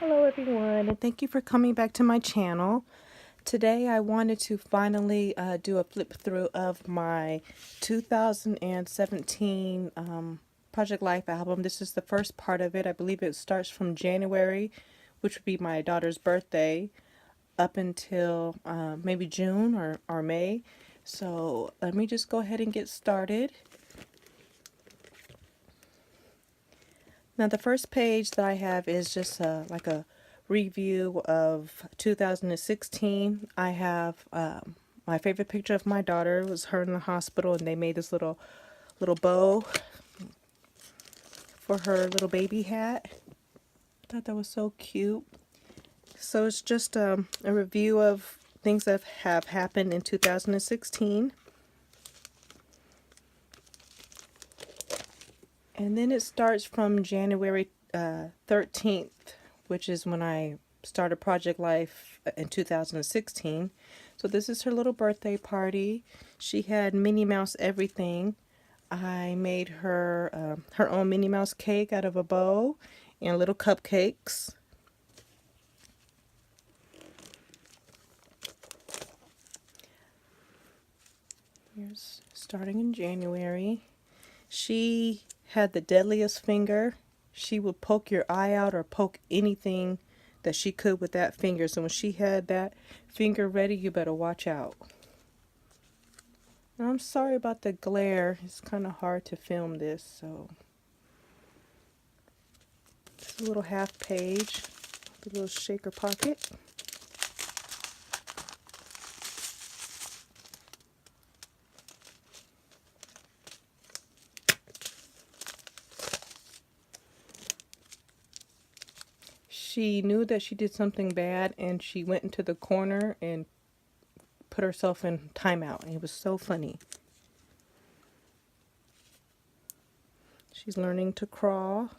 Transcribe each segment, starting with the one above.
Hello everyone, and thank you for coming back to my channel. Today I wanted to finally do a flip through of my 2017 Project Life album. This is the first part of it. I believe it starts from January, which would be my daughter's birthday, up until maybe June or May. So let me just go ahead and get started. Now the first page that I have is just like a review of 2016. I have my favorite picture of my daughter was her in the hospital, and they made this little bow for her little baby hat. I thought that was so cute. So it's just a review of things that have happened in 2016. And then it starts from January 13th, which is when I started Project Life in 2016. So this is her little birthday party. She had Minnie Mouse everything. I made her her own Minnie Mouse cake out of a bow and little cupcakes. Here's starting in January. She had the deadliest finger. She would poke your eye out or poke anything that she could with that finger. So when she had that finger ready, you better watch out. Now, I'm sorry about the glare. It's kind of hard to film this, so it's a little half page, the little shaker pocket. She knew that she did something bad, and she went into the corner and put herself in timeout. And it was so funny. She's learning to crawl.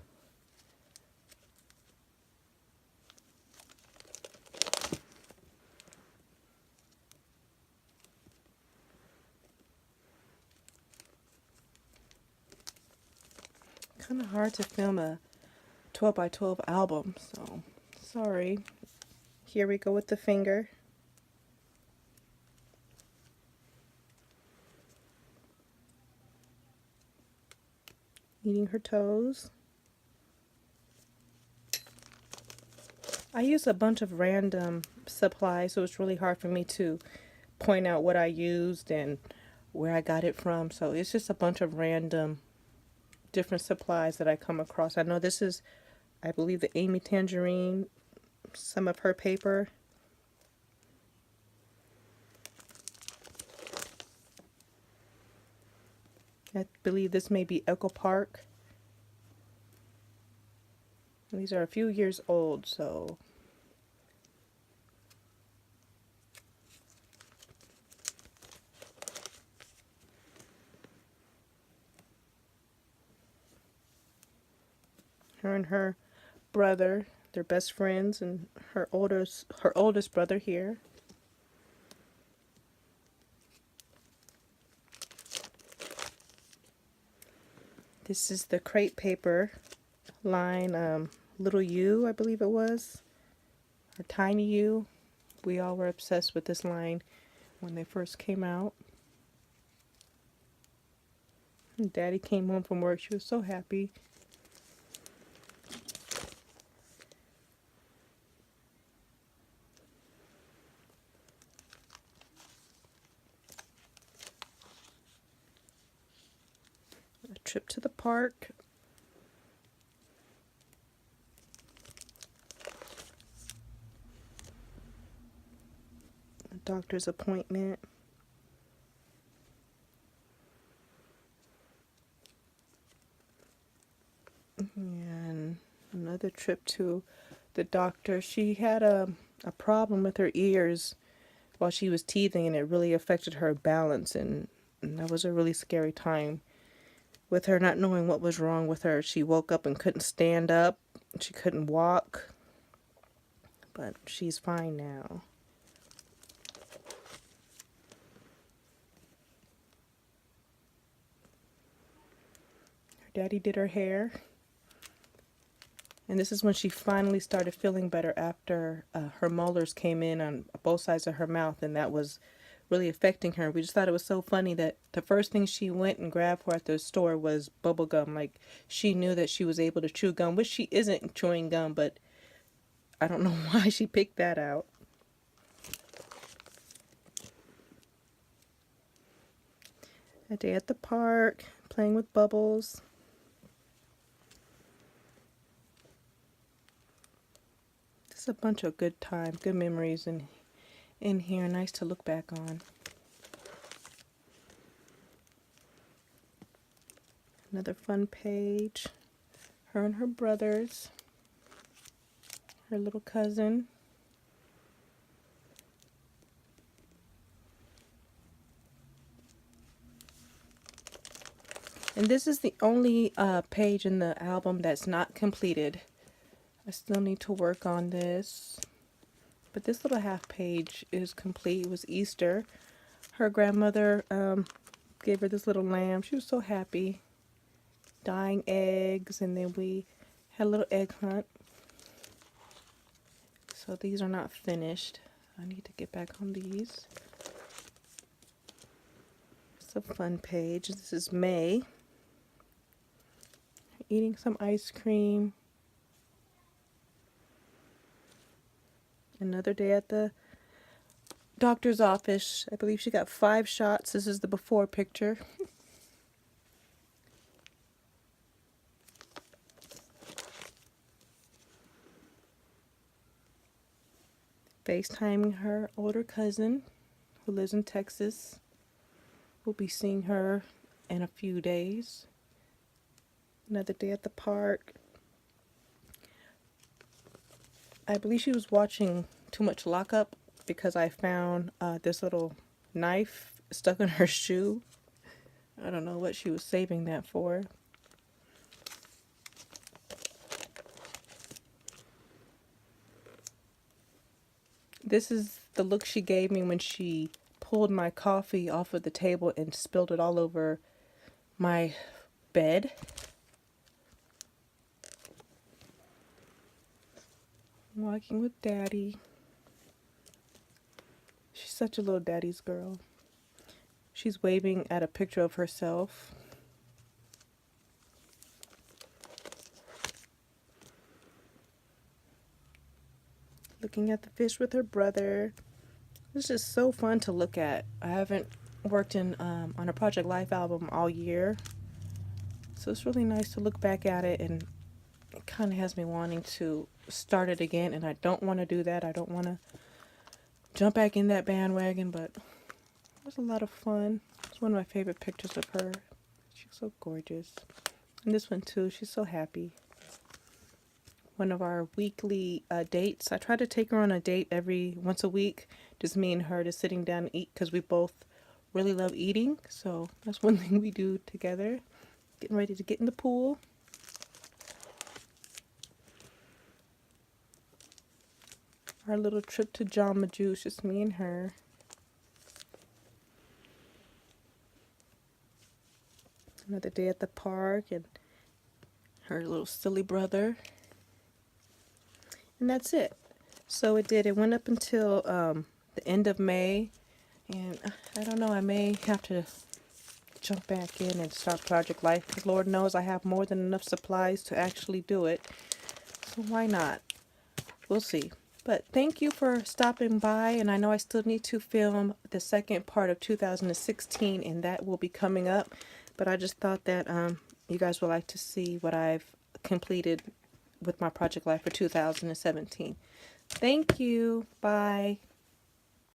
Kind of hard to film a 12 by 12 album, so sorry. Here we go with the finger. Eating her toes. I use a bunch of random supplies, so it's really hard for me to point out what I used and where I got it from. So it's just a bunch of random different supplies that I come across. I know this is, I believe, the Amy Tangerine, some of her paper. I believe this may be Echo Park. These are a few years old, so her and her brother, they're best friends, and her oldest brother here. This is the crepe paper line, Little U, I believe it was, or Tiny U. We all were obsessed with this line when they first came out. And Daddy came home from work. She was so happy. A trip to the park. A doctor's appointment. And another trip to the doctor. She had a problem with her ears while she was teething, and it really affected her balance, and that was a really scary time with her not knowing what was wrong with her. She woke up and couldn't stand up. She couldn't walk, but she's fine now. Her daddy did her hair. And this is when she finally started feeling better after her molars came in on both sides of her mouth, and that was really affecting her. We just thought it was so funny that the first thing she went and grabbed for at the store was bubble gum. Like, she knew that she was able to chew gum, which she isn't chewing gum, but I don't know why she picked that out. A day at the park, playing with bubbles. Just a bunch of good times, good memories in here. Nice to look back on. Another fun page. Her and her brothers. Her little cousin. And this is the only page in the album that's not completed. I still need to work on this. But this little half page is complete. It was Easter. Her grandmother gave her this little lamb. She was so happy. Dying eggs, and then we had a little egg hunt. So these are not finished. I need to get back on these. It's a fun page. This is May. Eating some ice cream. Another day at the doctor's office. I believe she got 5 shots. This is the before picture. FaceTiming her older cousin who lives in Texas. We'll be seeing her in a few days. Another day at the park. I believe she was watching too much Lockup because I found this little knife stuck in her shoe. I don't know what she was saving that for. This is the look she gave me when she pulled my coffee off of the table and spilled it all over my bed. Walking with Daddy. She's such a little daddy's girl. She's waving at a picture of herself. Looking at the fish with her brother. It's just so fun to look at. I haven't worked on a Project Life album all year. So it's really nice to look back at it, and it kind of has me wanting to start it again, and I don't want to do that. I don't want to jump back in that bandwagon, but it was a lot of fun. It's one of my favorite pictures of her. She's so gorgeous. And this one too, she's so happy. One of our weekly dates. I try to take her on a date every once a week. Just me and her, just sitting down and eat, because we both really love eating. So that's one thing we do together. Getting ready to get in the pool. Our little trip to Jamba Juice, just me and her. Another day at the park, and her little silly brother. And that's it. So it went up until the end of May. And I don't know, I may have to jump back in and start Project Life, because Lord knows I have more than enough supplies to actually do it. So why not? We'll see. But thank you for stopping by, and I know I still need to film the second part of 2016, and that will be coming up. But I just thought that you guys would like to see what I've completed with my Project Life for 2017. Thank you. Bye.